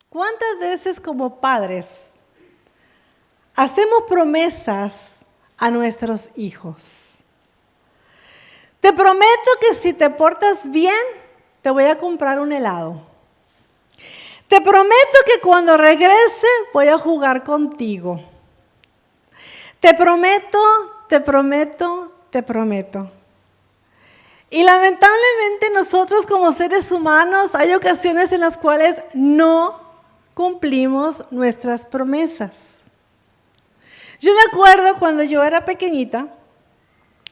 ¿Cuántas veces como padres hacemos promesas a nuestros hijos? Te prometo que si te portas bien, te voy a comprar un helado. Te prometo que cuando regrese voy a jugar contigo. Te prometo, te prometo, te prometo. Y lamentablemente nosotros como seres humanos hay ocasiones en las cuales no cumplimos nuestras promesas. Yo me acuerdo cuando yo era pequeñita,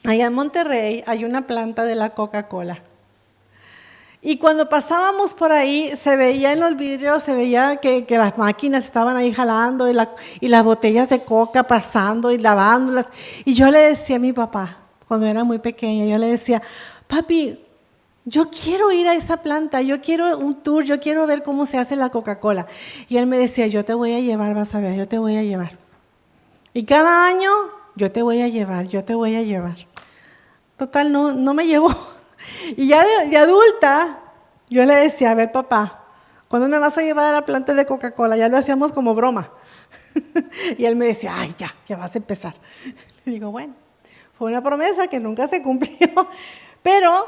allá en Monterrey hay una planta de la Coca-Cola. Y cuando pasábamos por ahí, se veía en los vidrios, se veía que las máquinas estaban ahí jalando y las botellas de coca pasando y lavándolas. Y yo le decía a mi papá, cuando era muy pequeña, yo le decía, papi, yo quiero ir a esa planta, yo quiero un tour, yo quiero ver cómo se hace la Coca-Cola. Y él me decía, yo te voy a llevar, vas a ver, yo te voy a llevar. Y cada año, yo te voy a llevar, yo te voy a llevar. Total, no me llevó. Y ya de adulta, yo le decía, a ver papá, ¿cuándo me vas a llevar a la planta de Coca-Cola? Ya lo hacíamos como broma. Y él me decía, ay, ya vas a empezar. Le digo, bueno, fue una promesa que nunca se cumplió. Pero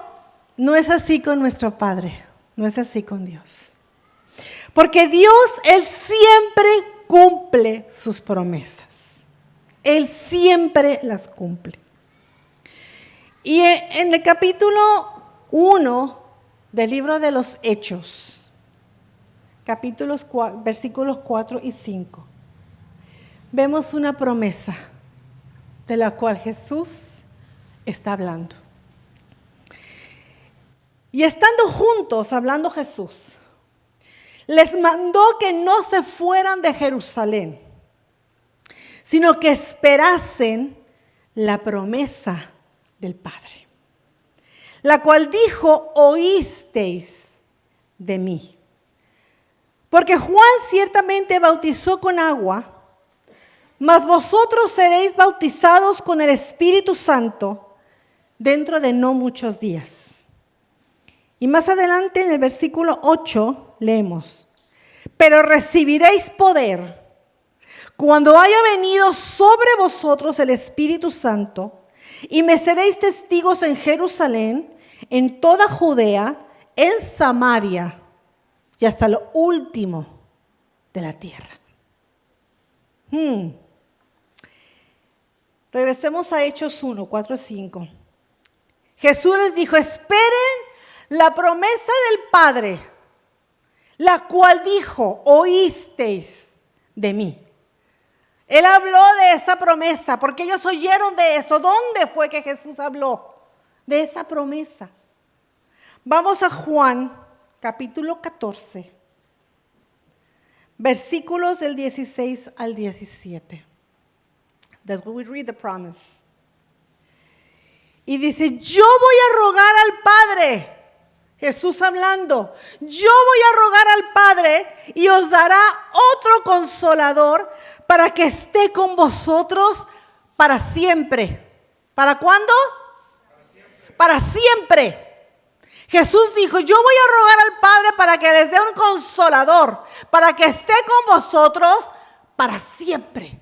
no es así con nuestro Padre, no es así con Dios. Porque Dios, Él siempre cumple sus promesas. Él siempre las cumple. Y en el capítulo 1 del libro de los Hechos, versículos 4 y 5, vemos una promesa de la cual Jesús está hablando. Y estando juntos, hablando Jesús, les mandó que no se fueran de Jerusalén, sino que esperasen la promesa del Padre, la cual dijo, oísteis de mí. Porque Juan ciertamente bautizó con agua, mas vosotros seréis bautizados con el Espíritu Santo dentro de no muchos días. Y más adelante en el versículo 8 leemos, pero recibiréis poder cuando haya venido sobre vosotros el Espíritu Santo, y me seréis testigos en Jerusalén, en toda Judea, en Samaria y hasta lo último de la tierra. Regresemos a Hechos 1, 4, 5. Jesús les dijo, esperen la promesa del Padre, la cual dijo, oísteis de mí. Él habló de esa promesa, porque ellos oyeron de eso. ¿Dónde fue que Jesús habló de esa promesa? Vamos a Juan, capítulo 14, versículos del 16 al 17. That's where we read the promise. Y dice, yo voy a rogar al Padre, Jesús hablando, yo voy a rogar al Padre y os dará otro consolador para que esté con vosotros para siempre. ¿Para cuándo? Para siempre. Jesús dijo, yo voy a rogar al Padre para que les dé un consolador, para que esté con vosotros para siempre.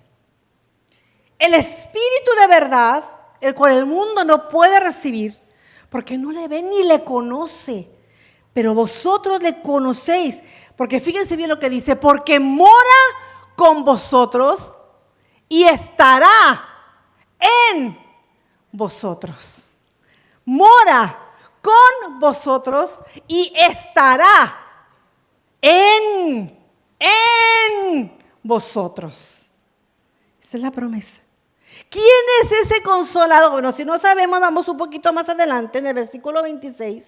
El Espíritu de verdad, el cual el mundo no puede recibir, porque no le ve ni le conoce, pero vosotros le conocéis, porque fíjense bien lo que dice, porque mora con vosotros y estará en vosotros. Mora con vosotros y estará en vosotros. Esa es la promesa. ¿Quién es ese consolador? Bueno, si no sabemos, vamos un poquito más adelante en el versículo 26.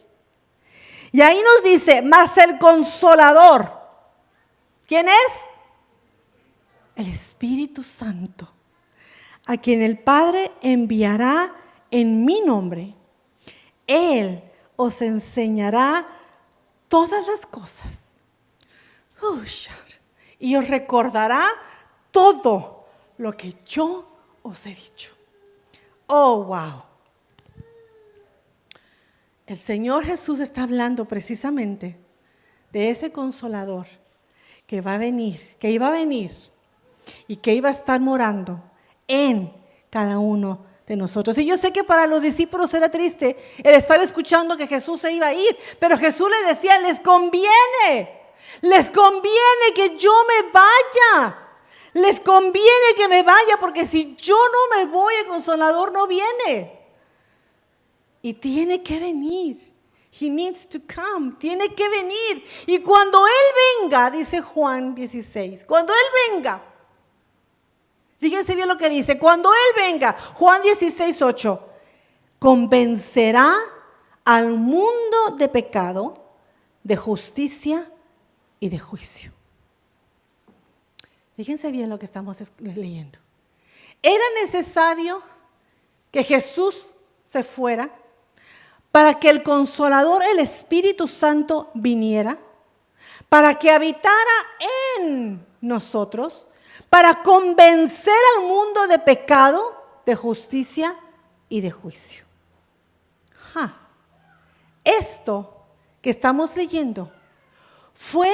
Y ahí nos dice, mas el consolador, ¿quién es? El Espíritu Santo, a quien el Padre enviará en mi nombre. Él os enseñará todas las cosas. Y os recordará todo lo que yo os he dicho. Oh, wow. El Señor Jesús está hablando precisamente de ese consolador que va a venir, que iba a venir y que iba a estar morando en cada uno de nosotros. Y yo sé que para los discípulos era triste el estar escuchando que Jesús se iba a ir, pero Jesús les decía, les conviene que yo me vaya. Les conviene que me vaya, porque si yo no me voy, el Consolador no viene. Y tiene que venir. He needs to come. Tiene que venir. Y cuando Él venga, dice Juan 16, cuando Él venga, fíjense bien lo que dice, cuando Él venga, Juan 16, 8, convencerá al mundo de pecado, de justicia y de juicio. Fíjense bien lo que estamos leyendo. Era necesario que Jesús se fuera para que el Consolador, el Espíritu Santo, viniera, para que habitara en nosotros, para convencer al mundo de pecado, de justicia y de juicio. Esto que estamos leyendo fue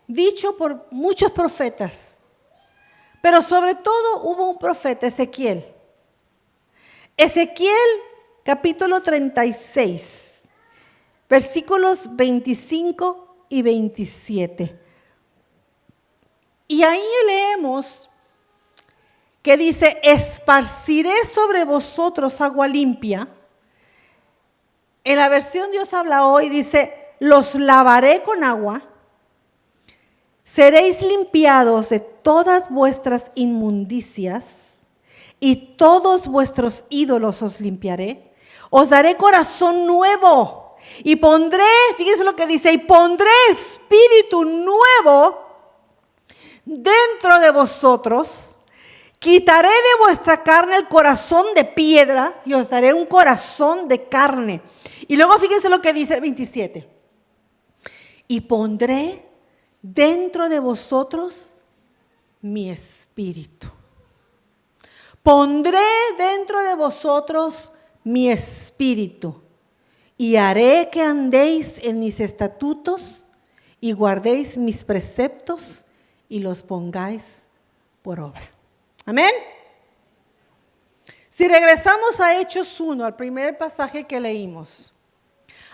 dicho por muchos profetas, pero sobre todo hubo un profeta, Ezequiel. Ezequiel capítulo 36, versículos 25 y 27. Y ahí leemos que dice, esparciré sobre vosotros agua limpia. En la versión Dios habla hoy, dice, los lavaré con agua. Seréis limpiados de todas vuestras inmundicias y todos vuestros ídolos os limpiaré. Os daré corazón nuevo y pondré, fíjense lo que dice, y pondré espíritu nuevo dentro de vosotros. Quitaré de vuestra carne el corazón de piedra y os daré un corazón de carne. Y luego fíjense lo que dice el 27. Y pondré dentro de vosotros mi espíritu. Pondré dentro de vosotros mi espíritu y haré que andéis en mis estatutos y guardéis mis preceptos y los pongáis por obra. Amén. Si regresamos a Hechos 1, al primer pasaje que leímos,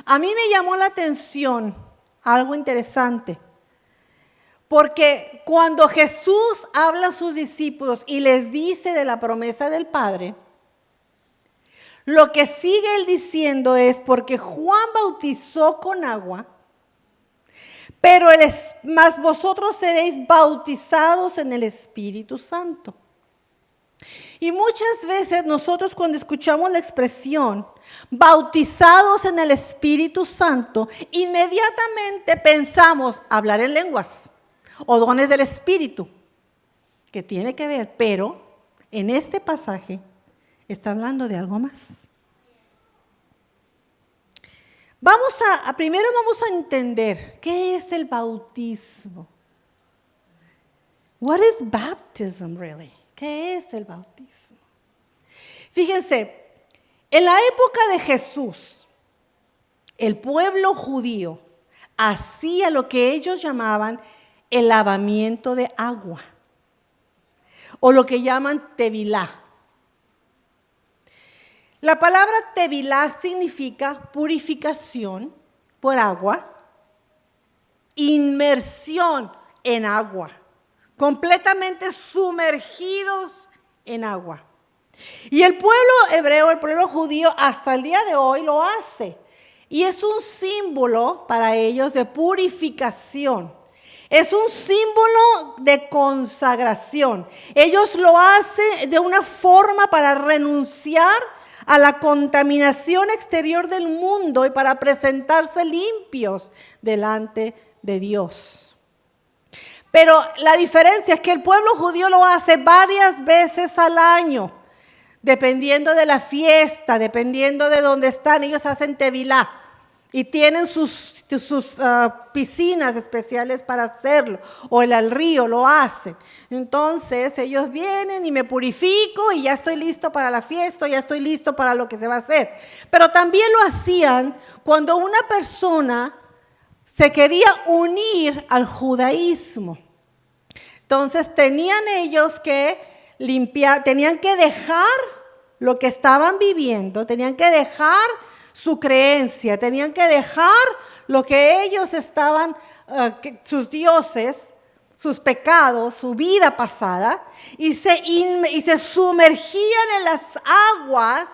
a mí me llamó la atención algo interesante. Porque cuando Jesús habla a sus discípulos y les dice de la promesa del Padre, lo que sigue él diciendo es, porque Juan bautizó con agua, pero mas vosotros seréis bautizados en el Espíritu Santo. Y muchas veces nosotros cuando escuchamos la expresión bautizados en el Espíritu Santo, inmediatamente pensamos hablar en lenguas o dones del Espíritu, que tiene que ver, pero en este pasaje está hablando de algo más. Primero vamos a entender qué es el bautismo. What is baptism really? ¿Qué es el bautismo? Fíjense, en la época de Jesús, el pueblo judío hacía lo que ellos llamaban el lavamiento de agua, o lo que llaman tevilá. La palabra tevilá significa purificación por agua, inmersión en agua, completamente sumergidos en agua. Y el pueblo hebreo, el pueblo judío, hasta el día de hoy lo hace. Y es un símbolo para ellos de purificación. Es un símbolo de consagración. Ellos lo hacen de una forma para renunciar a la contaminación exterior del mundo y para presentarse limpios delante de Dios. Pero la diferencia es que el pueblo judío lo hace varias veces al año, dependiendo de la fiesta, dependiendo de dónde están. Ellos hacen tevilá y tienen sus piscinas especiales para hacerlo, o el río lo hacen. Entonces ellos vienen y me purifico y ya estoy listo para la fiesta, ya estoy listo para lo que se va a hacer. Pero también lo hacían cuando una persona se quería unir al judaísmo. Entonces tenían ellos que limpiar, tenían que dejar lo que estaban viviendo, tenían que dejar su creencia, tenían que dejar lo que ellos estaban, sus dioses, sus pecados, su vida pasada, y se sumergían en las aguas,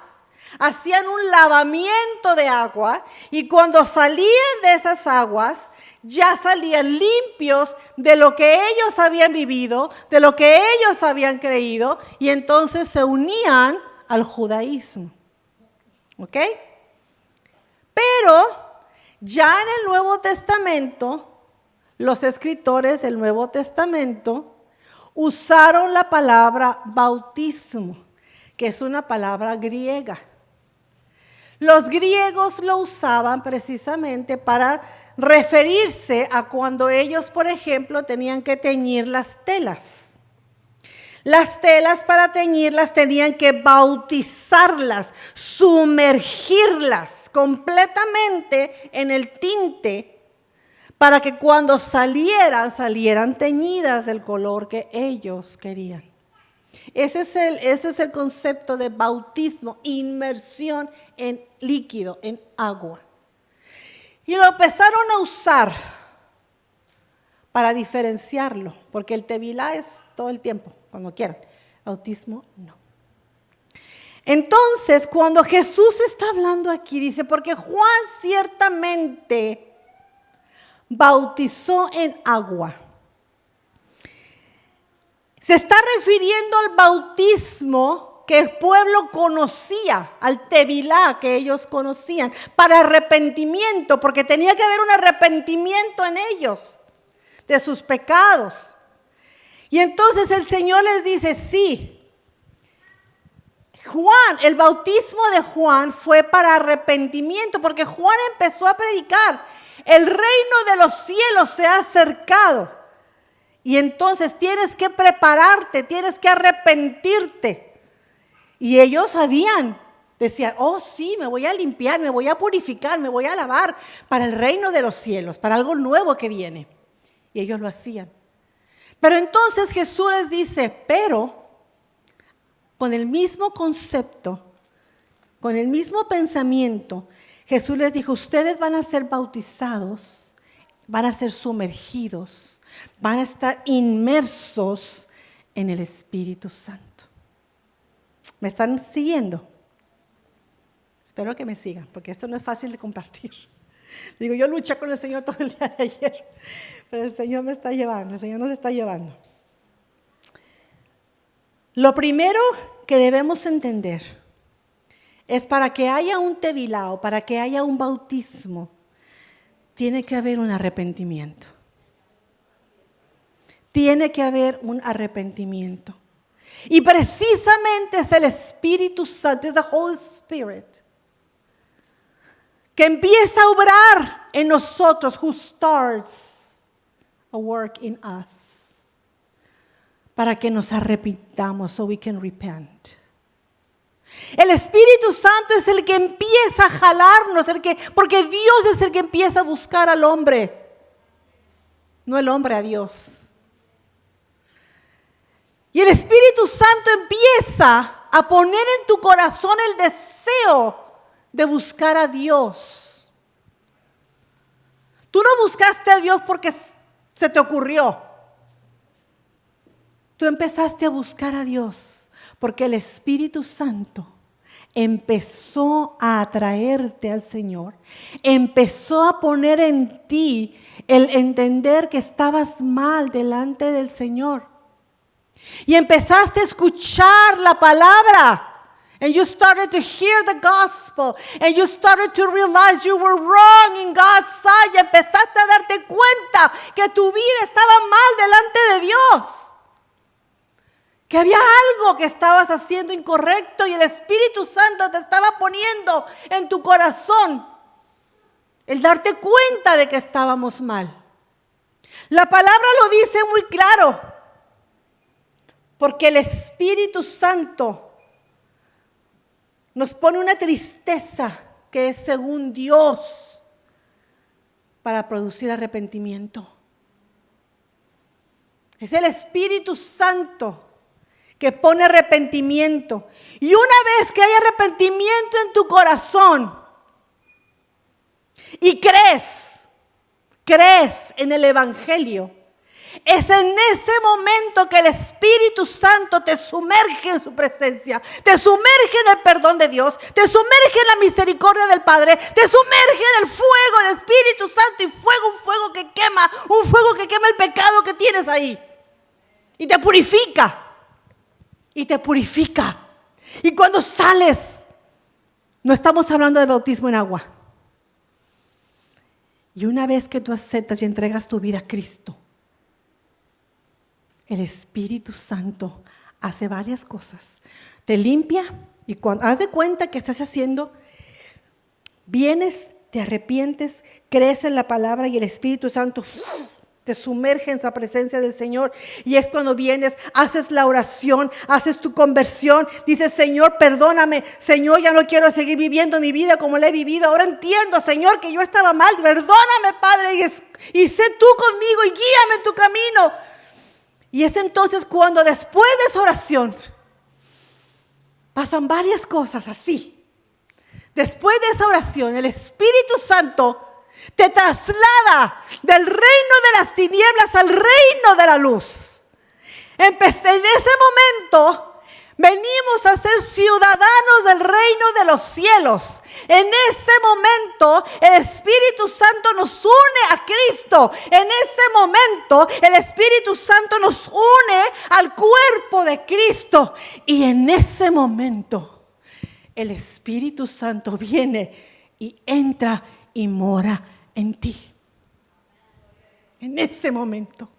hacían un lavamiento de agua, y cuando salían de esas aguas, ya salían limpios de lo que ellos habían vivido, de lo que ellos habían creído, y entonces se unían al judaísmo. ¿Ok? Pero ya en el Nuevo Testamento, los escritores del Nuevo Testamento usaron la palabra bautismo, que es una palabra griega. Los griegos lo usaban precisamente para referirse a cuando ellos, por ejemplo, tenían que teñir las telas. Las telas, para teñirlas, tenían que bautizarlas, sumergirlas completamente en el tinte para que cuando salieran teñidas del color que ellos querían. Ese es el concepto de bautismo, inmersión en líquido, en agua. Y lo empezaron a usar para diferenciarlo, porque el tevilá es todo el tiempo, cuando quieran. Bautismo, no. Entonces, cuando Jesús está hablando aquí, dice, porque Juan ciertamente bautizó en agua. Se está refiriendo al bautismo que el pueblo conocía, al tevilá que ellos conocían, para arrepentimiento, porque tenía que haber un arrepentimiento en ellos de sus pecados. Y entonces el Señor les dice, sí, Juan, el bautismo de Juan fue para arrepentimiento, porque Juan empezó a predicar, el reino de los cielos se ha acercado. Y entonces tienes que prepararte, tienes que arrepentirte. Y ellos sabían, decían, oh sí, me voy a limpiar, me voy a purificar, me voy a lavar para el reino de los cielos, para algo nuevo que viene. Y ellos lo hacían. Pero entonces Jesús les dice, pero con el mismo concepto, con el mismo pensamiento, Jesús les dijo, ustedes van a ser bautizados, van a ser sumergidos, van a estar inmersos en el Espíritu Santo. ¿Me están siguiendo? Espero que me sigan, porque esto no es fácil de compartir. Digo, yo luché con el Señor todo el día de ayer, pero el Señor me está llevando, el Señor nos está llevando. Lo primero que debemos entender es para que haya un tevilá, para que haya un bautismo, tiene que haber un arrepentimiento. Tiene que haber un arrepentimiento. Y precisamente es el Espíritu Santo, es the Holy Spirit, que empieza a obrar en nosotros, who starts a work in us, para que nos arrepintamos, so we can repent. El Espíritu Santo es el que empieza a jalarnos, porque Dios es el que empieza a buscar al hombre, no el hombre a Dios. Y el Espíritu Santo empieza a poner en tu corazón el deseo de buscar a Dios. Tú no buscaste a Dios porque se te ocurrió. Tú empezaste a buscar a Dios porque el Espíritu Santo empezó a atraerte al Señor. Empezó a poner en ti el entender que estabas mal delante del Señor. Y empezaste a escuchar la palabra. And you started to hear the gospel. And you started to realize you were wrong in God's sight. Y empezaste a darte cuenta que tu vida estaba mal delante de Dios. Que había algo que estabas haciendo incorrecto y el Espíritu Santo te estaba poniendo en tu corazón el darte cuenta de que estábamos mal. La palabra lo dice muy claro. Porque el Espíritu Santo nos pone una tristeza que es según Dios para producir arrepentimiento. Es el Espíritu Santo que pone arrepentimiento. Y una vez que hay arrepentimiento en tu corazón y crees en el Evangelio, es en ese momento que el Espíritu Santo te sumerge en su presencia, te sumerge en el perdón de Dios, te sumerge en la misericordia del Padre, te sumerge en el fuego del Espíritu Santo y un fuego que quema el pecado que tienes ahí. Y te purifica. Y cuando sales, no estamos hablando de bautismo en agua. Y una vez que tú aceptas y entregas tu vida a Cristo, el Espíritu Santo hace varias cosas. Te limpia y cuando haz de cuenta que estás haciendo, vienes, te arrepientes, crees en la palabra y el Espíritu Santo te sumerge en la presencia del Señor. Y es cuando vienes, haces la oración, haces tu conversión, dices: Señor, perdóname, Señor, ya no quiero seguir viviendo mi vida como la he vivido. Ahora entiendo, Señor, que yo estaba mal. Perdóname, Padre, y sé tú conmigo y guíame en tu camino. Y es entonces cuando después de esa oración pasan varias cosas así. Después de esa oración, el Espíritu Santo te traslada del reino de las tinieblas al reino de la luz. En ese momento venimos a ser ciudadanos del reino de los cielos. En ese momento el Espíritu Santo nos une a Cristo. En ese momento el Espíritu Santo nos une al cuerpo de Cristo. Y en ese momento el Espíritu Santo viene y entra y mora en ti. En ese momento.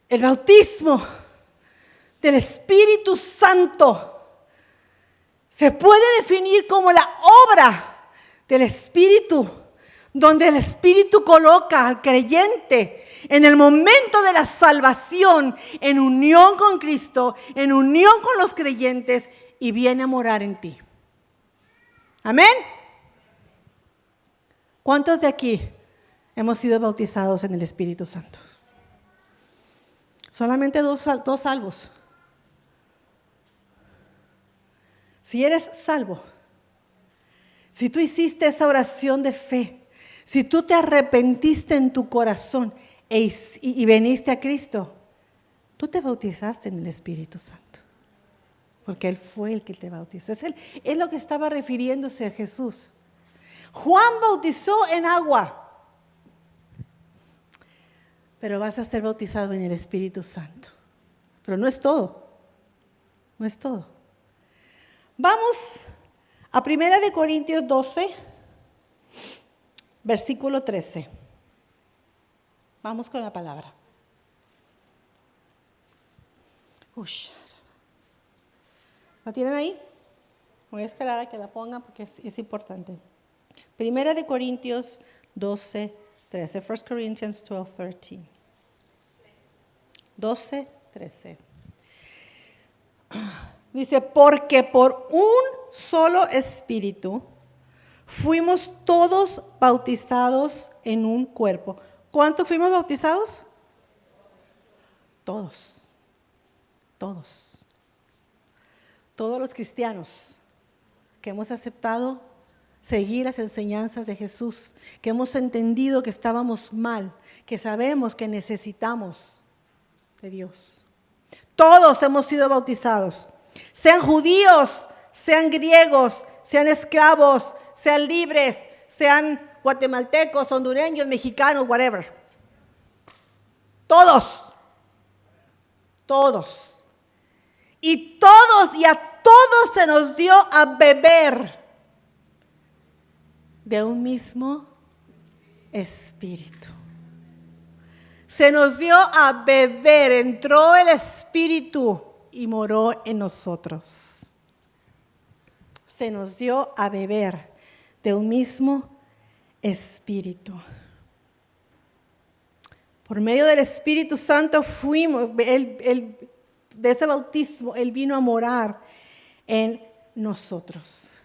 El bautismo del Espíritu Santo se puede definir como la obra del Espíritu, donde el Espíritu coloca al creyente en el momento de la salvación en unión con Cristo, en unión con los creyentes, y viene a morar en ti. Amén. ¿Cuántos de aquí hemos sido bautizados en el Espíritu Santo? Solamente dos salvos. Si eres salvo, si tú hiciste esa oración de fe, si tú te arrepentiste en tu corazón y viniste a Cristo, tú te bautizaste en el Espíritu Santo. Porque Él fue el que te bautizó. Es lo que estaba refiriéndose a Jesús. Juan bautizó en agua. Pero vas a ser bautizado en el Espíritu Santo. Pero no es todo. No es todo. Vamos a 1 Corintios 12, versículo 13. Vamos con la palabra. ¿La tienen ahí? Voy a esperar a que la pongan porque es importante. 1 Corintios 12, 13. 1 Corinthians 12, 13. 12, 13. Dice: porque por un solo Espíritu fuimos todos bautizados en un cuerpo. ¿Cuántos fuimos bautizados? Todos. Todos los cristianos que hemos aceptado seguir las enseñanzas de Jesús, que hemos entendido que estábamos mal, que sabemos que necesitamos de Dios. Todos hemos sido bautizados, sean judíos, sean griegos, sean esclavos, sean libres, sean guatemaltecos, hondureños, mexicanos, whatever. Todos. Y a todos se nos dio a beber de un mismo Espíritu. Se nos dio a beber, entró el Espíritu y moró en nosotros. Se nos dio a beber de un mismo Espíritu. Por medio del Espíritu Santo fuimos, de ese bautismo, Él vino a morar en nosotros.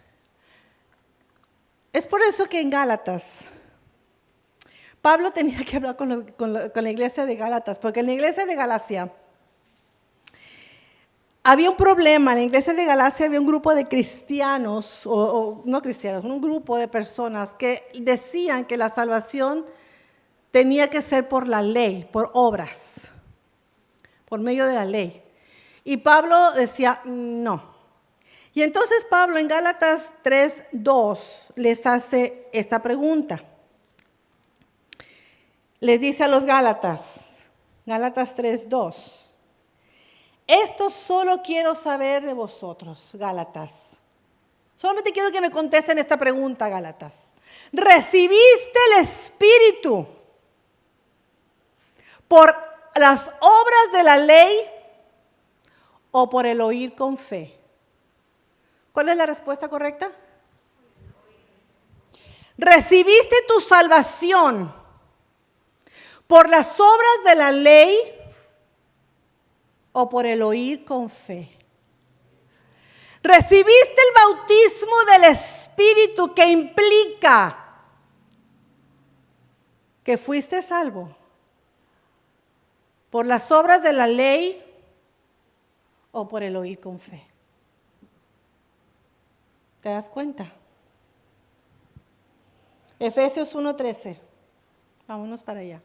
Es por eso que en Gálatas, Pablo tenía que hablar con la iglesia de Gálatas, porque en la iglesia de Galacia había un problema. En la iglesia de Galacia había un grupo de cristianos, o no cristianos, un grupo de personas que decían que la salvación tenía que ser por la ley, por obras, por medio de la ley. Y Pablo decía, no. Y entonces Pablo en Gálatas 3:2 les hace esta pregunta. Les dice a los Gálatas 3:2. Esto solo quiero saber de vosotros, Gálatas. Solamente quiero que me contesten esta pregunta, Gálatas. ¿Recibiste el Espíritu por las obras de la ley o por el oír con fe? ¿Cuál es la respuesta correcta? ¿Recibiste tu salvación por las obras de la ley o por el oír con fe? ¿Recibiste el bautismo del Espíritu que implica que fuiste salvo por las obras de la ley o por el oír con fe? ¿Te das cuenta? Efesios 1:13. Vámonos para allá.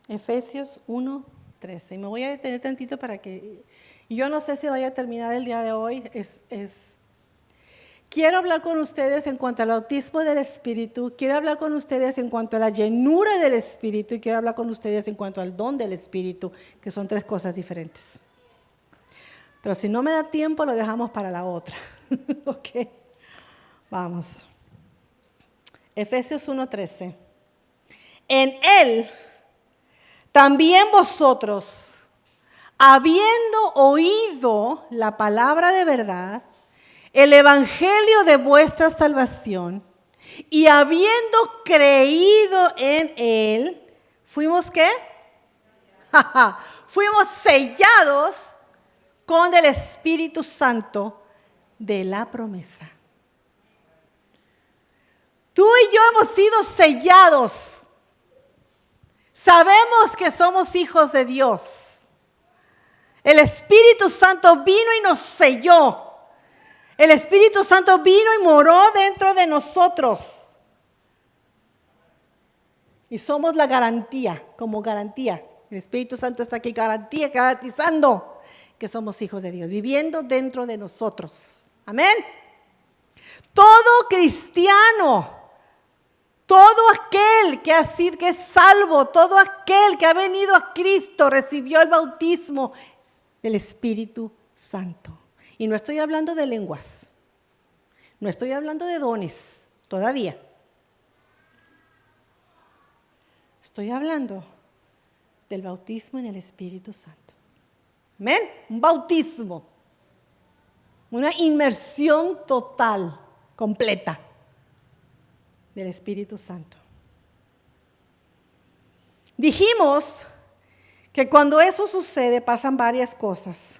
Efesios 1:13. Y me voy a detener tantito para que... Yo no sé si vaya a terminar el día de hoy. Quiero hablar con ustedes en cuanto al bautismo del Espíritu. Quiero hablar con ustedes en cuanto a la llenura del Espíritu. Y quiero hablar con ustedes en cuanto al don del Espíritu, que son tres cosas diferentes. Pero si no me da tiempo, lo dejamos para la otra. Ok. Vamos. Efesios 1:13. En Él también vosotros, habiendo oído la palabra de verdad, el evangelio de vuestra salvación, y habiendo creído en Él, ¿fuimos qué? Fuimos sellados con el Espíritu Santo de la promesa. Tú y yo hemos sido sellados. Sabemos que somos hijos de Dios. El Espíritu Santo vino y nos selló. El Espíritu Santo vino y moró dentro de nosotros. Y somos la garantía, como garantía. El Espíritu Santo está aquí, garantizando que somos hijos de Dios, viviendo dentro de nosotros. Amén. Todo cristiano, todo aquel que es salvo, todo aquel que ha venido a Cristo, recibió el bautismo del Espíritu Santo. Y no estoy hablando de lenguas, no estoy hablando de dones todavía. Estoy hablando del bautismo en el Espíritu Santo. Amén. Un bautismo, una inmersión total, completa del Espíritu Santo. Dijimos que cuando eso sucede pasan varias cosas.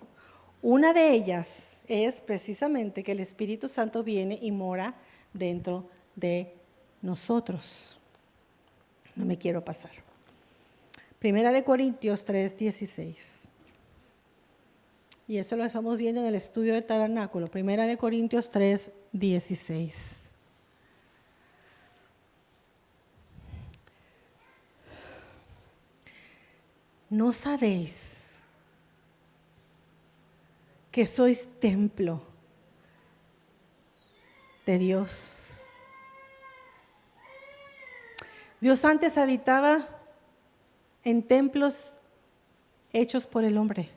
Una de ellas es precisamente que el Espíritu Santo viene y mora dentro de nosotros. No me quiero pasar. Primera de Corintios 3:16. Y eso lo estamos viendo en el estudio del tabernáculo. Primera de Corintios 3:16. ¿No sabéis que sois templo de Dios? Dios antes habitaba en templos hechos por el hombre.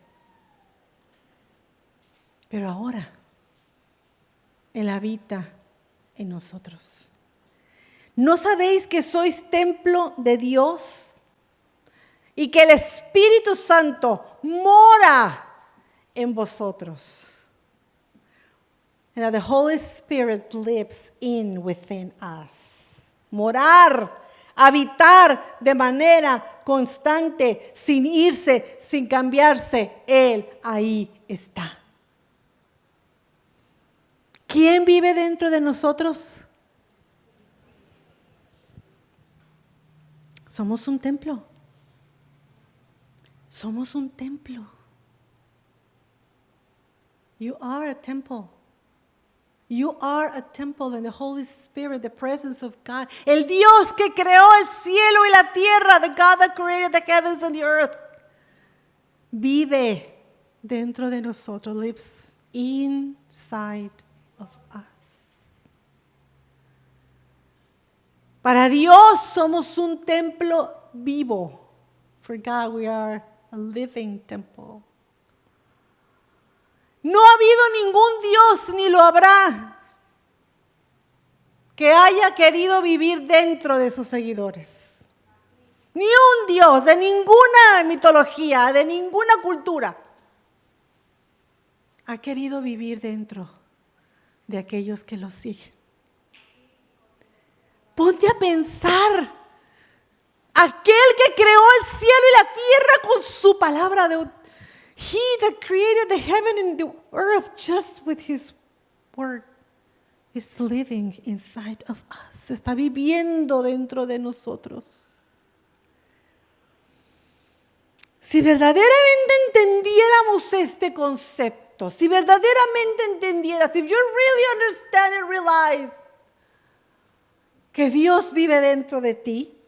Pero ahora Él habita en nosotros. ¿No sabéis que sois templo de Dios y que el Espíritu Santo mora en vosotros? And that the Holy Spirit lives within us. Morar, habitar de manera constante, sin irse, sin cambiarse. Él ahí está. ¿quién vive dentro de nosotros? Somos un templo. Somos un templo. You are a temple. You are a temple in the Holy Spirit, the presence of God. El Dios que creó el cielo y la tierra, the God that created the heavens and the earth, vive dentro de nosotros, lives inside of us. Para Dios somos un templo vivo. For God we are a living temple. No ha habido ningún Dios, ni lo habrá, que haya querido vivir dentro de sus seguidores. Ni un Dios de ninguna mitología, de ninguna cultura, ha querido vivir dentro de aquellos que lo siguen. Ponte a pensar, aquel que creó el cielo y la tierra con su palabra de He that created the heaven and the earth just with his word is living inside of us. Está viviendo dentro de nosotros. Si verdaderamente entendiéramos este concepto, si verdaderamente entendieras, if you really understand and realize que Dios vive dentro de ti,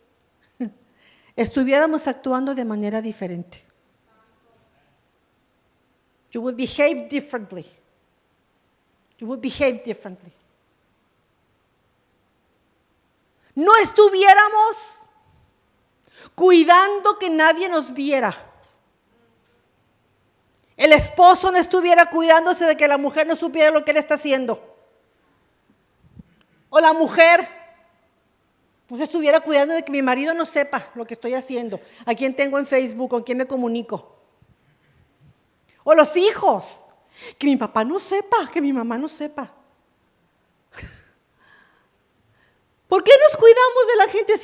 estuviéramos actuando de manera diferente. You would behave differently. You would behave differently. No estuviéramos cuidando que nadie nos viera. El esposo no estuviera cuidándose de que la mujer no supiera lo que él está haciendo. O la mujer no se estuviera cuidando de que mi marido no sepa lo que estoy haciendo. A quién tengo en Facebook, con quién me comunico. O los hijos, que mi papá no sepa, que mi mamá no sepa. ¿Por qué nos cuidamos de la gente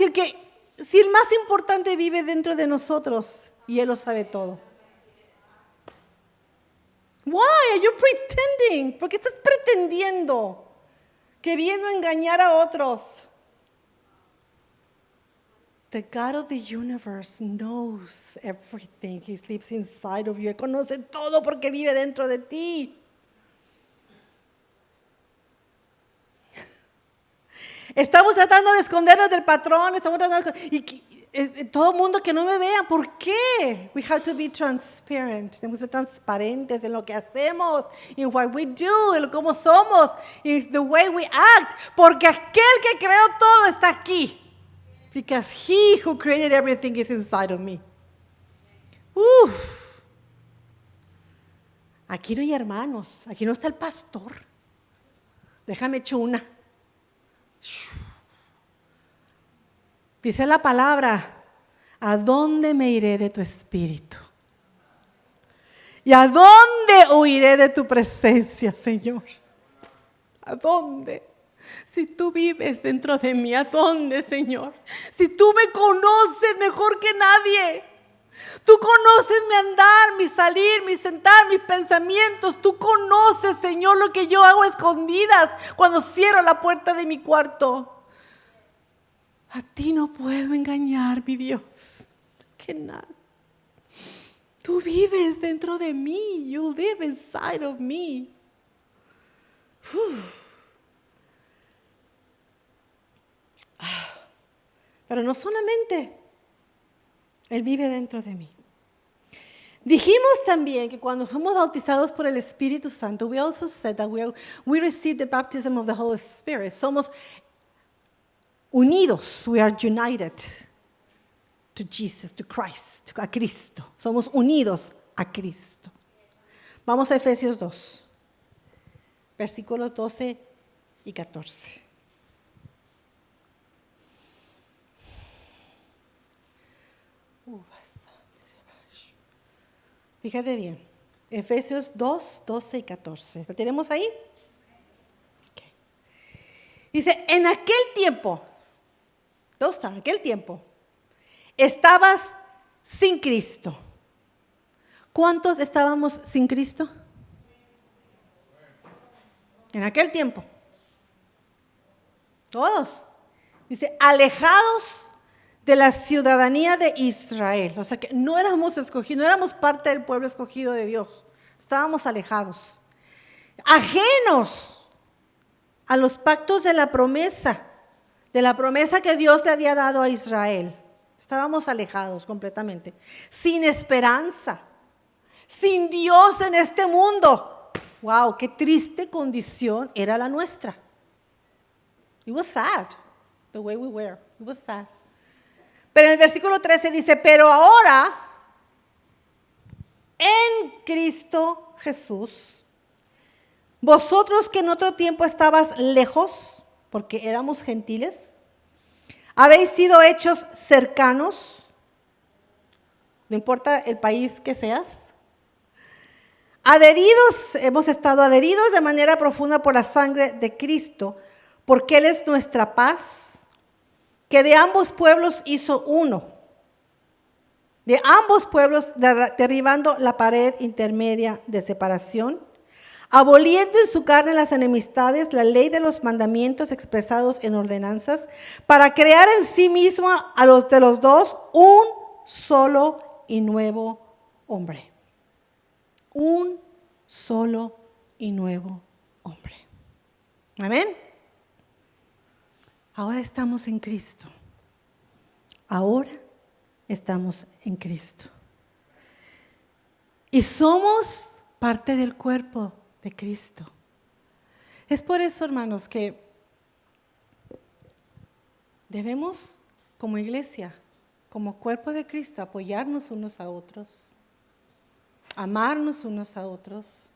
si el más importante vive dentro de nosotros y Él lo sabe todo? Why are you pretending? ¿Por qué estás pretendiendo? Queriendo engañar a otros. The God of the universe knows everything. He lives inside of you. Él conoce todo porque vive dentro de ti. Estamos tratando de escondernos del patrón. Estamos tratando todo el mundo que no me vea. ¿Por qué? We have to be transparent. Tenemos que ser transparentes en lo que hacemos, in what we do, en cómo somos, in the way we act. Porque aquel que creó todo está aquí. Because He who created everything is inside of me. Aquí no hay hermanos. Aquí no está el pastor. Déjame echar una. Dice la palabra, ¿a dónde me iré de tu espíritu? ¿Y a dónde huiré de tu presencia, Señor? ¿A dónde? Si tú vives dentro de mí, ¿a dónde, Señor? Si tú me conoces mejor que nadie. Tú conoces mi andar, mi salir, mi sentar, mis pensamientos. Tú conoces, Señor, lo que yo hago a escondidas cuando cierro la puerta de mi cuarto. A ti no puedo engañar, mi Dios. Cannot. Tú vives dentro de mí. You live inside of me. Pero no solamente Él vive dentro de mí. Dijimos también que cuando fuimos bautizados por el Espíritu Santo, we also said that we received the baptism of the Holy Spirit. Somos unidos, we are united to Jesus, to Christ, a Cristo. Somos unidos a Cristo. Vamos a Efesios 2, versículos 12 y 14. Fíjate bien, Efesios 2, 12 y 14. ¿Lo tenemos ahí? Okay. Dice, en aquel tiempo, ¿dónde está? En aquel tiempo, estabas sin Cristo. ¿Cuántos estábamos sin Cristo? En aquel tiempo. Todos. Dice, alejados de la ciudadanía de Israel. O sea que no éramos escogidos, no éramos parte del pueblo escogido de Dios. Estábamos alejados. Ajenos a los pactos de la promesa que Dios le había dado a Israel. Estábamos alejados completamente. Sin esperanza. Sin Dios en este mundo. Wow, qué triste condición era la nuestra. It was sad, the way we were. It was sad. Pero en el versículo 13 dice, pero ahora, en Cristo Jesús, vosotros que en otro tiempo estabas lejos, porque éramos gentiles, habéis sido hechos cercanos, no importa el país que seas, adheridos, hemos estado adheridos de manera profunda por la sangre de Cristo, porque Él es nuestra paz, que de ambos pueblos hizo uno. De ambos pueblos derribando la pared intermedia de separación, aboliendo en su carne las enemistades, la ley de los mandamientos expresados en ordenanzas, para crear en sí mismo a los de los dos un solo y nuevo hombre. Un solo y nuevo hombre. Amén. Ahora estamos en Cristo. Ahora estamos en Cristo. Y somos parte del cuerpo de Cristo. Es por eso, hermanos, que debemos, como iglesia, como cuerpo de Cristo, apoyarnos unos a otros, amarnos unos a otros,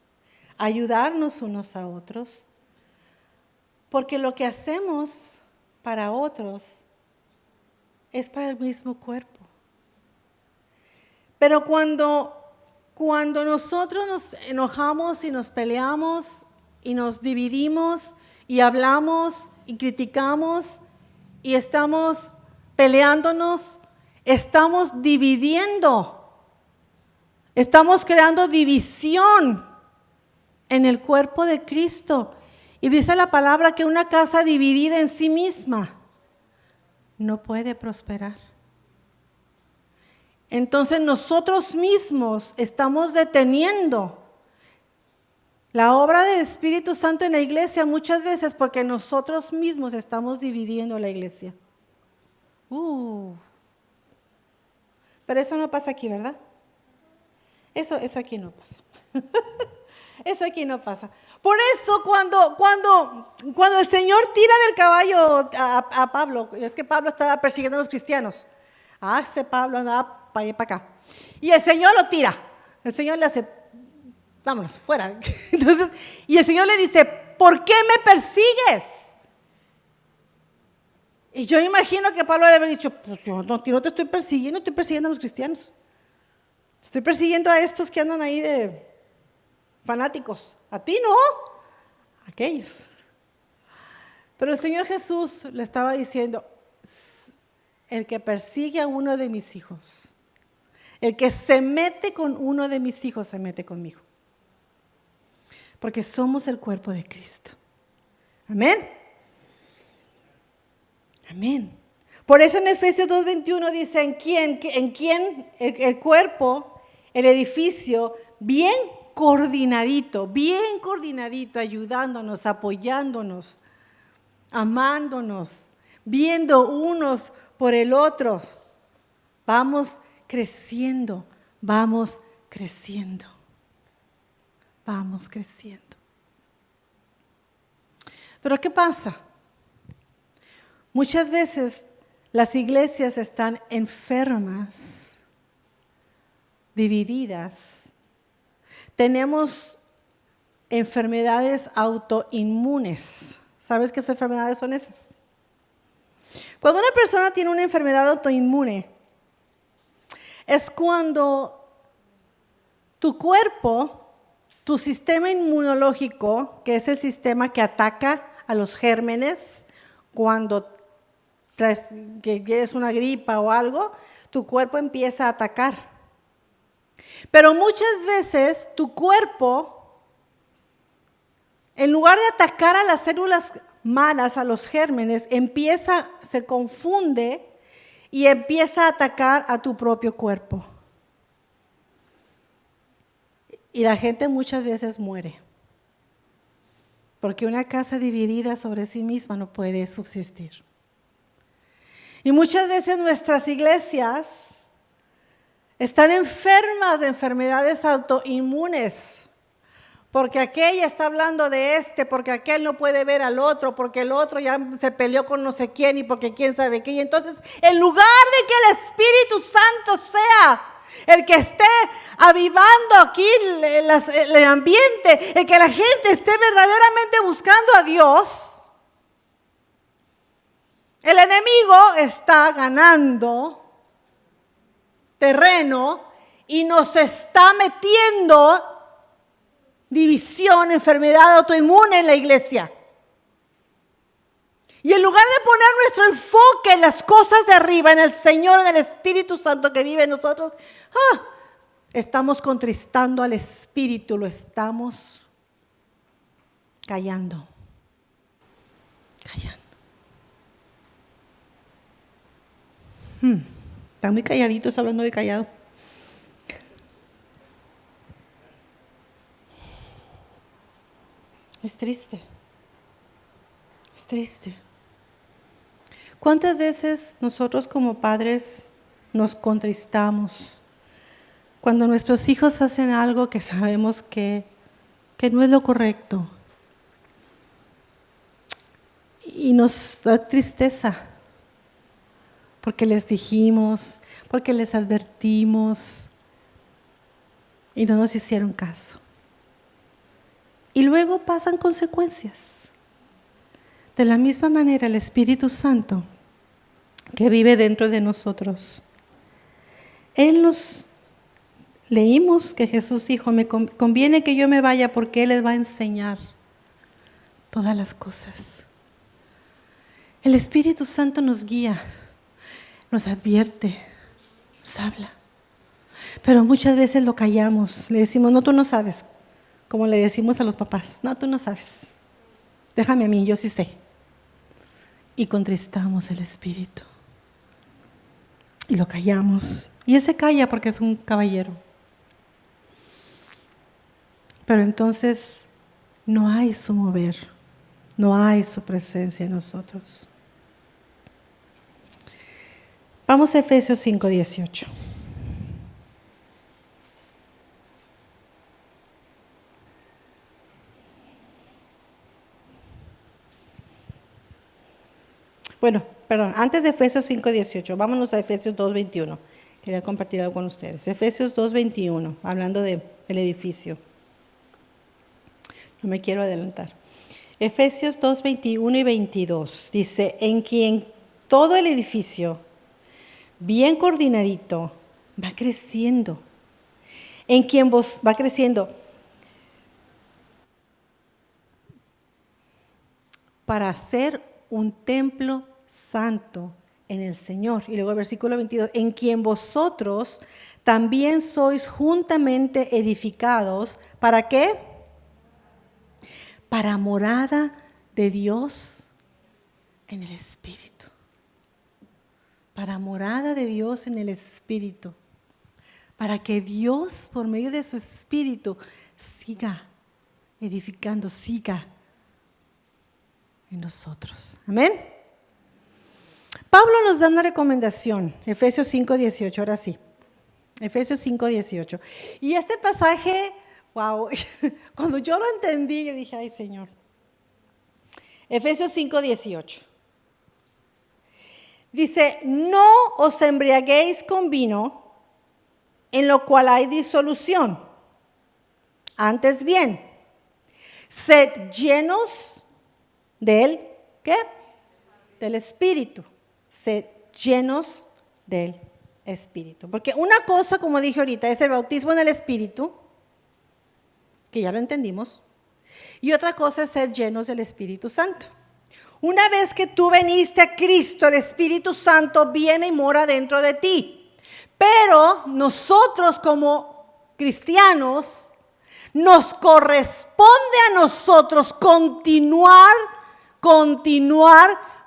ayudarnos unos a otros, porque lo que hacemos para otros es para el mismo cuerpo. Pero cuando nosotros nos enojamos y nos peleamos y nos dividimos y hablamos y criticamos y estamos peleándonos, estamos dividiendo, estamos creando división en el cuerpo de Cristo. Y dice la palabra que una casa dividida en sí misma no puede prosperar. Entonces nosotros mismos estamos deteniendo la obra del Espíritu Santo en la iglesia muchas veces porque nosotros mismos estamos dividiendo la iglesia. Pero eso no pasa aquí, ¿verdad? Eso aquí no pasa. Eso aquí no pasa. Por eso cuando el Señor tira del caballo a Pablo, es que Pablo estaba persiguiendo a los cristianos. Ese Pablo andaba para allá y para acá. Y el Señor lo tira. El Señor le hace, vámonos, fuera. Entonces, y el Señor le dice, ¿por qué me persigues? Y yo imagino que Pablo debe haber dicho, pues yo no te estoy persiguiendo a los cristianos. Estoy persiguiendo a estos que andan ahí de fanáticos. A ti no, a aquellos. Pero el Señor Jesús le estaba diciendo, el que persigue a uno de mis hijos, el que se mete con uno de mis hijos, se mete conmigo. Porque somos el cuerpo de Cristo. Amén. Amén. Por eso en Efesios 2:21 dice, en quién el cuerpo, el edificio, bien coordinadito, ayudándonos, apoyándonos, amándonos, viendo unos por el otro. Vamos creciendo. Pero ¿qué pasa? Muchas veces las iglesias están enfermas, divididas. Tenemos enfermedades autoinmunes. ¿Sabes qué enfermedades son esas? Cuando una persona tiene una enfermedad autoinmune, es cuando tu cuerpo, tu sistema inmunológico, que es el sistema que ataca a los gérmenes, cuando que es una gripa o algo, tu cuerpo empieza a atacar. Pero muchas veces tu cuerpo en lugar de atacar a las células malas, a los gérmenes, se confunde y empieza a atacar a tu propio cuerpo. Y la gente muchas veces muere. Porque una casa dividida sobre sí misma no puede subsistir. Y muchas veces nuestras iglesias están enfermas de enfermedades autoinmunes. Porque aquella está hablando de porque aquel no puede ver al otro, porque el otro ya se peleó con no sé quién y porque quién sabe qué. Y entonces, en lugar de que el Espíritu Santo sea el que esté avivando aquí el ambiente, el que la gente esté verdaderamente buscando a Dios, el enemigo está ganando terreno y nos está metiendo división, enfermedad autoinmune en la iglesia. Y en lugar de poner nuestro enfoque en las cosas de arriba, en el Señor, en el Espíritu Santo que vive en nosotros, estamos contristando al Espíritu, lo estamos callando. Están muy calladitos hablando de callado. Es triste. Es triste. ¿Cuántas veces nosotros como padres nos contristamos cuando nuestros hijos hacen algo que sabemos que no es lo correcto? Y nos da tristeza porque les dijimos, porque les advertimos y no nos hicieron caso. Y luego pasan consecuencias. De la misma manera, el Espíritu Santo que vive dentro de nosotros. Leímos que Jesús dijo, me conviene que yo me vaya porque Él les va a enseñar todas las cosas. El Espíritu Santo nos guía, nos advierte, nos habla. Pero muchas veces lo callamos, le decimos, no, tú no sabes. Como le decimos a los papás, no, tú no sabes. Déjame a mí, yo sí sé. Y contristamos el Espíritu. Y lo callamos. Y Él se calla porque es un caballero. Pero entonces no hay su mover, no hay su presencia en nosotros. Vamos a Efesios 5:18. Bueno, perdón, antes de Efesios 5:18, vámonos a Efesios 2:21. Quería compartir algo con ustedes. Efesios 2:21, hablando del edificio. No me quiero adelantar. Efesios 2:21 y 22 dice, en quien todo el edificio, bien coordinadito, va creciendo. En quien vos va creciendo para ser un templo santo en el Señor. Y luego el versículo 22, en quien vosotros también sois juntamente edificados, ¿para qué? Para morada de Dios en el Espíritu. Para morada de Dios en el Espíritu. Para que Dios, por medio de su Espíritu, siga edificando, siga en nosotros. Amén. Pablo nos da una recomendación, Efesios 5:18, ahora sí. Efesios 5:18. Y este pasaje, wow, cuando yo lo entendí, yo dije, ay Señor. Efesios 5:18. Dice, no os embriaguéis con vino, en lo cual hay disolución. Antes bien, sed llenos del, ¿qué? Del Espíritu. Sed llenos del Espíritu. Porque una cosa, como dije ahorita, es el bautismo en el Espíritu, que ya lo entendimos, y otra cosa es ser llenos del Espíritu Santo. Una vez que tú veniste a Cristo, el Espíritu Santo viene y mora dentro de ti. Pero nosotros como cristianos Nos corresponde a nosotros continuar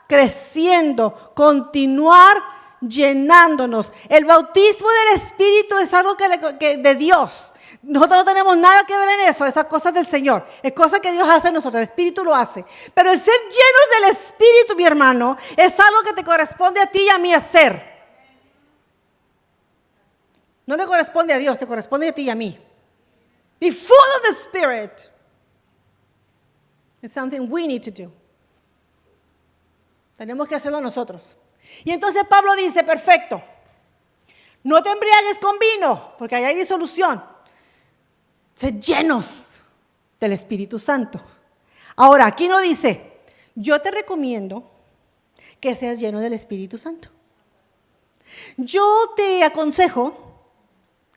creciendo, continuar llenándonos. El bautismo del Espíritu es algo que de Dios. Nosotros no tenemos nada que ver en eso, esas cosas del Señor. Es cosa que Dios hace en nosotros, el Espíritu lo hace. Pero el ser llenos del Espíritu, mi hermano, es algo que te corresponde a ti y a mí hacer. No le corresponde a Dios, te corresponde a ti y a mí. Be full of the Spirit. It's something we need to do. Tenemos que hacerlo nosotros. Y entonces Pablo dice, perfecto, no te embriagues con vino, porque ahí hay disolución. Sed llenos del Espíritu Santo. Ahora, aquí no dice, yo te recomiendo que seas lleno del Espíritu Santo. Yo te aconsejo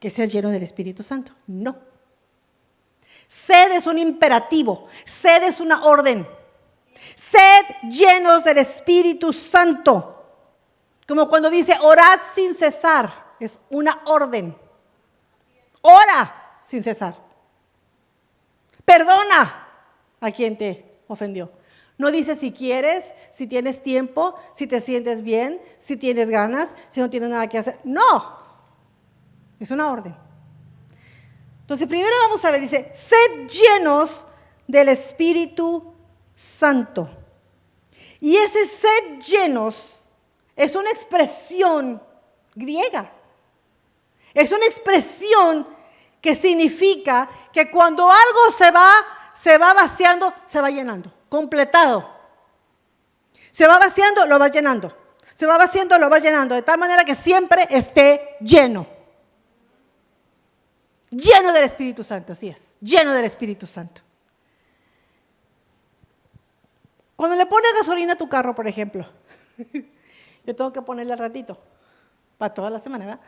que seas lleno del Espíritu Santo. No. Sed es un imperativo, sed es una orden. Sed llenos del Espíritu Santo. Como cuando dice orad sin cesar, es una orden. Ora sin cesar. Perdona a quien te ofendió. No dice si quieres, si tienes tiempo, si te sientes bien, si tienes ganas, si no tienes nada que hacer. No, es una orden. Entonces primero vamos a ver, dice, sed llenos del Espíritu Santo. Y ese sed llenos es una expresión griega. Es una expresión que significa que cuando algo se va vaciando, se va llenando, completado. Se va vaciando, lo va llenando. Se va vaciando, lo va llenando, de tal manera que siempre esté lleno. Lleno del Espíritu Santo, así es, lleno del Espíritu Santo. Cuando le pones gasolina a tu carro, por ejemplo, yo tengo que ponerle al ratito, para toda la semana, ¿verdad?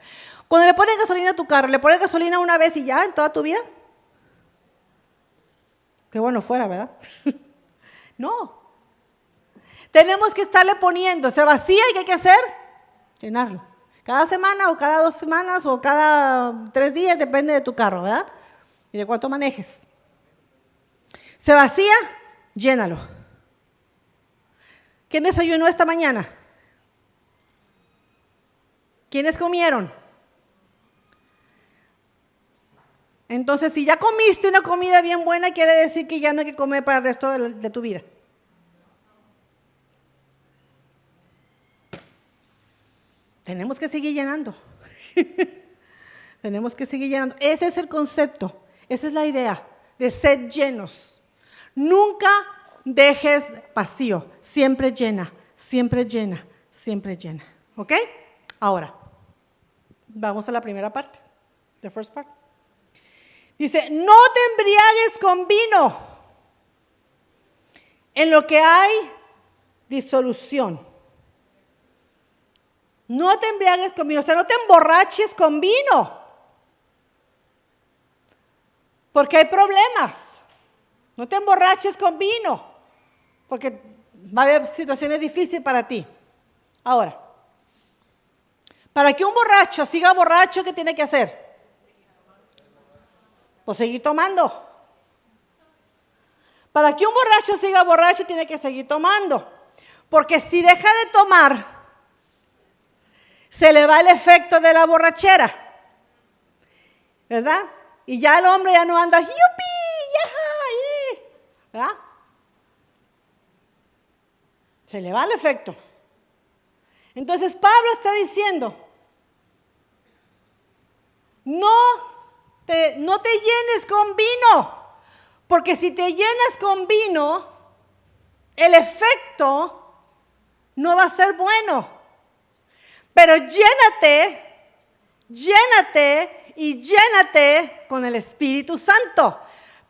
Cuando le pones gasolina a tu carro, ¿le pones gasolina una vez y ya en toda tu vida? Qué bueno fuera, ¿verdad? No. Tenemos que estarle poniendo, se vacía y ¿qué hay que hacer? Llenarlo. Cada semana o cada 2 semanas o cada 3 días, depende de tu carro, ¿verdad? Y de cuánto manejes. Se vacía, llénalo. ¿Quién desayunó esta mañana? ¿Quiénes comieron? Entonces, si ya comiste una comida bien buena, quiere decir que ya no hay que comer para el resto de tu vida. Tenemos que seguir llenando. Tenemos que seguir llenando. Ese es el concepto, esa es la idea de ser llenos. Nunca dejes vacío, siempre llena, siempre llena, siempre llena. ¿Ok? Ahora, vamos a la primera parte, the first part. Dice, no te embriagues con vino, en lo que hay disolución. No te embriagues con vino, o sea, no te emborraches con vino, porque hay problemas. No te emborraches con vino, porque va a haber situaciones difíciles para ti. Ahora, para que un borracho siga borracho, ¿qué tiene que hacer? Pues seguir tomando. Para que un borracho siga borracho, tiene que seguir tomando. Porque si deja de tomar, se le va el efecto de la borrachera, ¿verdad? Y ya el hombre ya no anda, ¡yupi! ¿Verdad? Se le va el efecto. Entonces Pablo está diciendo, no te llenes con vino, porque si te llenas con vino, el efecto no va a ser bueno. Pero llénate y llénate con el Espíritu Santo,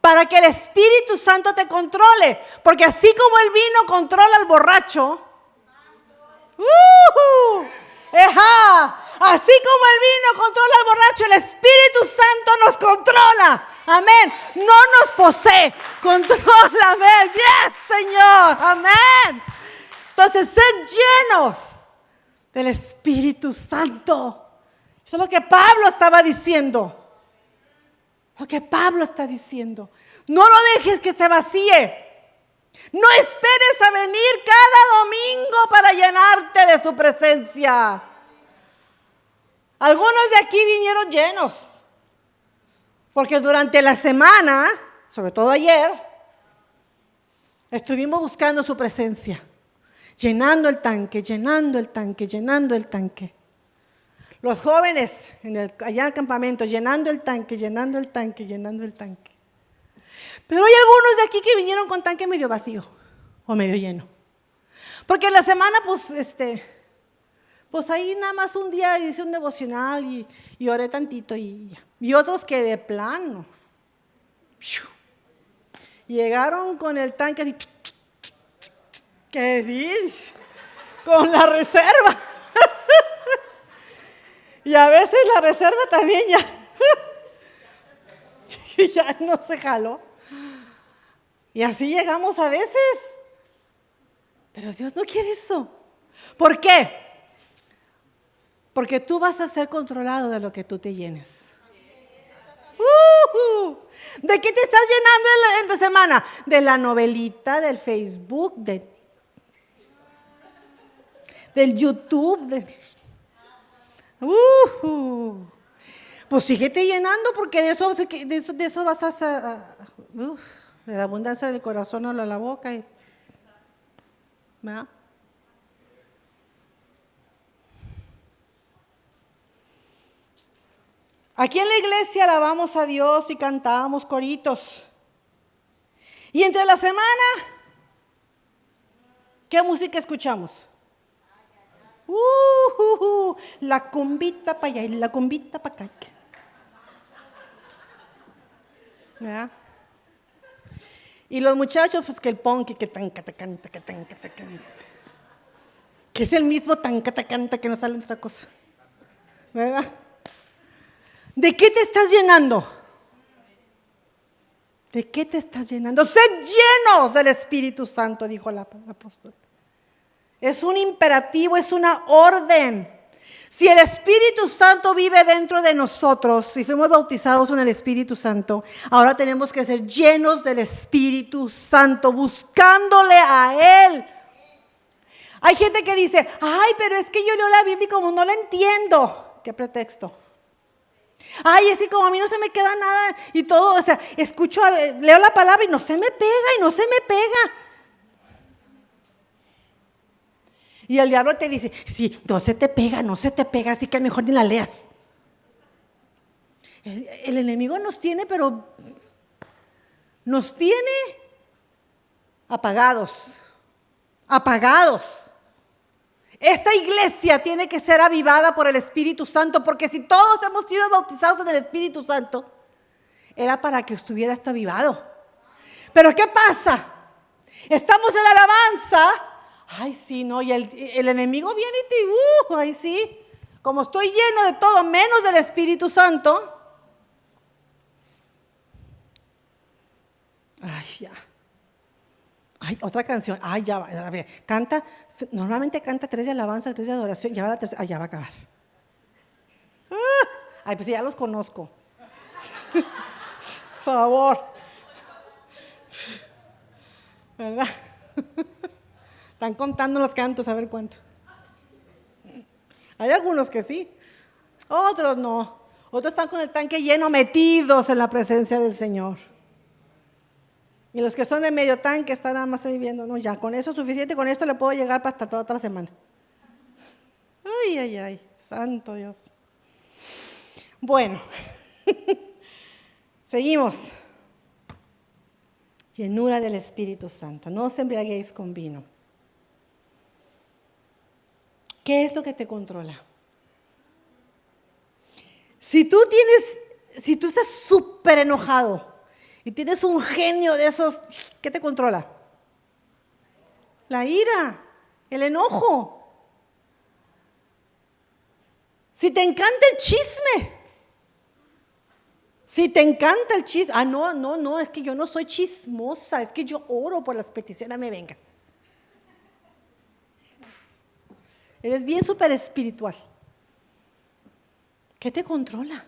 para que el Espíritu Santo te controle. Porque así como el vino controla al borracho, así como el vino controla al borracho, el Espíritu Santo nos controla. Amén. No nos posee, contrólame. Yes, Señor. Amén. Entonces, sed llenos del Espíritu Santo. Eso es lo que Pablo estaba diciendo. Lo que Pablo está diciendo. No lo dejes que se vacíe. No esperes a venir cada domingo para llenarte de su presencia. Algunos de aquí vinieron llenos. Porque durante la semana, sobre todo ayer, estuvimos buscando su presencia. Llenando el tanque, llenando el tanque, llenando el tanque. Los jóvenes allá en el campamento, llenando el tanque, llenando el tanque, llenando el tanque. Pero hay algunos de aquí que vinieron con tanque medio vacío o medio lleno. Porque en la semana, pues ahí nada más un día hice un devocional y oré tantito y ya. Y otros que de plano, llegaron con el tanque así, que sí, con la reserva. Y a veces la reserva también ya no se jaló. Y así llegamos a veces. Pero Dios no quiere eso. ¿Por qué? Porque tú vas a ser controlado de lo que tú te llenes. ¿De qué te estás llenando en la semana? De la novelita, del Facebook, del YouTube. Pues síguete llenando porque de eso vas a de la abundancia del corazón habla la boca. ¿Verdad? Aquí en la iglesia alabamos a Dios y cantábamos coritos. Y entre la semana, ¿qué música escuchamos? La cumbita para allá y la cumbita para acá. ¿Verdad? Y los muchachos, pues que el punk, que tanca, canta, que tanca, canta. Que es el mismo tanca, canta, que no sale otra cosa. ¿Verdad? ¿De qué te estás llenando? ¿De qué te estás llenando? Sed llenos del Espíritu Santo, dijo el apóstol. Es un imperativo, es una orden. Si el Espíritu Santo vive dentro de nosotros, si fuimos bautizados en el Espíritu Santo, ahora tenemos que ser llenos del Espíritu Santo, buscándole a Él. Hay gente que dice, ay, pero es que yo leo la Biblia y como no la entiendo. ¿Qué pretexto? Ay, es que como a mí no se me queda nada y todo, o sea, leo la palabra y no se me pega y no se me pega. Y el diablo te dice, sí, no se te pega, así que mejor ni la leas. El enemigo nos tiene, pero nos tiene apagados. Esta iglesia tiene que ser avivada por el Espíritu Santo, porque si todos hemos sido bautizados en el Espíritu Santo, era para que estuviera esto avivado. Pero ¿qué pasa? Estamos en la alabanza. Ay, sí, no, y el enemigo viene y te, ay, sí, como estoy lleno de todo, menos del Espíritu Santo. Ay, ya. Ay, otra canción. Ay, ya va. A ver, normalmente canta 3 de alabanza, 3 de adoración, ya va la tercera. Ay, ya va a acabar. Ay, pues ya los conozco. Por favor. ¿Verdad? Están contando los cantos, a ver cuánto. Hay algunos que sí, otros no. Otros están con el tanque lleno, metidos en la presencia del Señor. Y los que son de medio tanque están nada más ahí viendo, no, ya, con eso es suficiente, con esto le puedo llegar para hasta toda otra semana. Ay, santo Dios. Bueno, seguimos. Llenura del Espíritu Santo, no os embriaguéis con vino. ¿Qué es lo que te controla? Si tú estás súper enojado y tienes un genio de esos, ¿qué te controla? La ira, el enojo. Si te encanta el chisme. No, es que yo no soy chismosa, es que yo oro por las peticiones, no me vengas. Eres bien súper espiritual. ¿Qué te controla?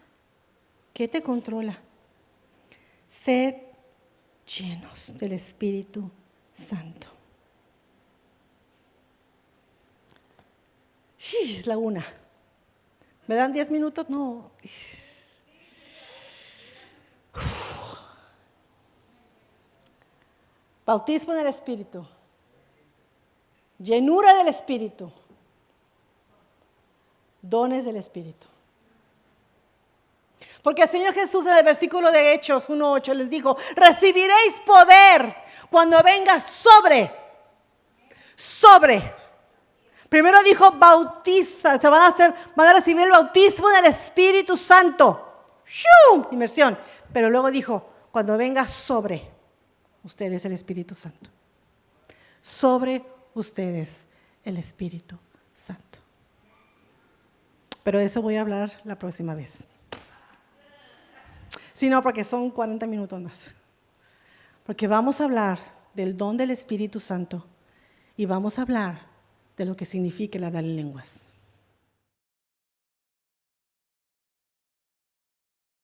¿Qué te controla? Sed llenos del Espíritu Santo. Es la 1. ¿Me dan 10 minutos? No. Bautismo en el Espíritu. Llenura del Espíritu. Dones del Espíritu. Porque el Señor Jesús en el versículo de Hechos 1:8 les dijo: recibiréis poder cuando venga sobre. Primero dijo bautiza, van a recibir el bautismo del Espíritu Santo. ¡Shum! Inmersión. Pero luego dijo: cuando venga sobre ustedes el Espíritu Santo. Sobre ustedes el Espíritu Santo. Pero de eso voy a hablar la próxima vez. Sí, no, porque son 40 minutos más. Porque vamos a hablar del don del Espíritu Santo y vamos a hablar de lo que significa el hablar en lenguas.